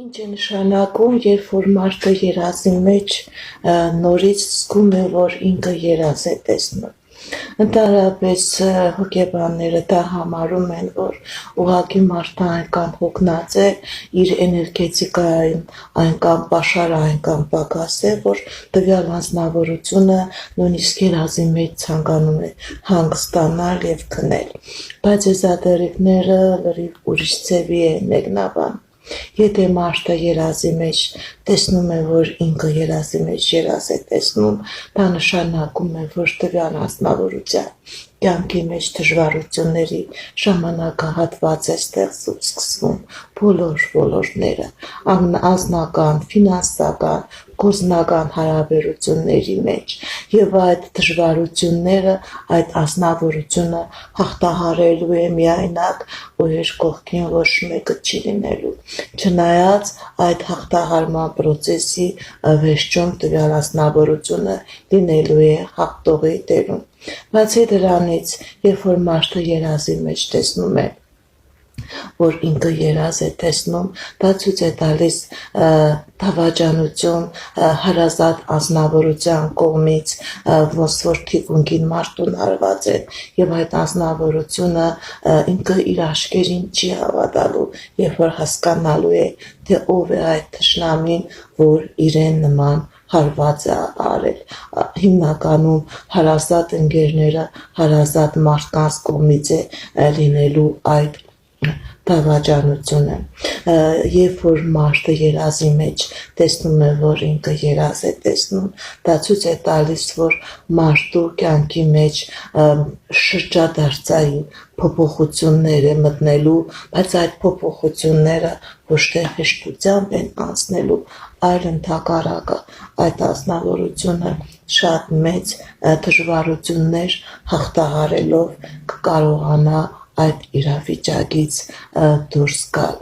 Ինչ է նշանակում, երբ որ մարդը երազի մեջ նորից զգում է, որ ինքը երազ է տեսնում։ Ընդհանրապես հոգեբանները դա համարում են, որ ուղղակի մարդը այնքան հոգնած է, իր էներգետիկային այնքան պաշար է, այնքան պակաս է, որ տվյալ անձնավորությունը նույնիսկ երազի մեջ ցանկանում է հանգստանալ եւ քնել։ Բայց էզոտերիկները լրիվ ուրիշ ձևի են մեկնաբան։ Եթե մարդը երազի մեջ տեսնում է, որ ինքը երազի մեջ երազ է տեսնում, դա նշանակում է, որ տվյալ անձնավորության կյանքի մեջ դժվարությունների ժամանակահատված է սկսվում բոլոր ոլորտները, անձնական, ֆինանսական, գործնական հարաբերությունների մեջ եւ այդ դժվարությունները այդ անձնավորությունը հաղթահարելու է միայնակ ու իր կողքին ոչ մեկը չի լինելու, չնայած այդ հաղթահարման process-ի վերջում տվյալ անձնավորությունը լինելու է հաղթողի դերում։ Բացի դրանից, երբ որ մարդը երազի մեջ տեսնում է, որ ինքը երազ է տեսնում, դա ցույց է տալիս դավաճանություն հարազատ անձնավորության կողմից, ոնց որ թիկունքին մարդուն արված է, եւ այդ անձնավորությունը ինքը իր աչքերին չի հավատալու, երբ որ հասկանալու է, թե ով է այդ թշնամին, որ իրեն նման հարված է արել։ Հիմնականում հարազատ ընկերները, հարազատ մարդկանց կողմից է լինելու այդ դավաճանությունը։ Երբ որ մարդը երազի մեջ տեսնում է, որ ինքը երազ է տեսնում, դա ցույց է տալիս, որ մարդու կյանքի մեջ շրջադարձային փոփոխություններ է մտնելու, բայց այդ փոփոխությունները ոչ թե հեշտությամբ են անցնելու, այլ ընդհակառակը այդ անձնավորությունը շատ մեծ դժվարություններ հաղթահարելով կկարողանա այդ իրավիճակից դուրս գալ։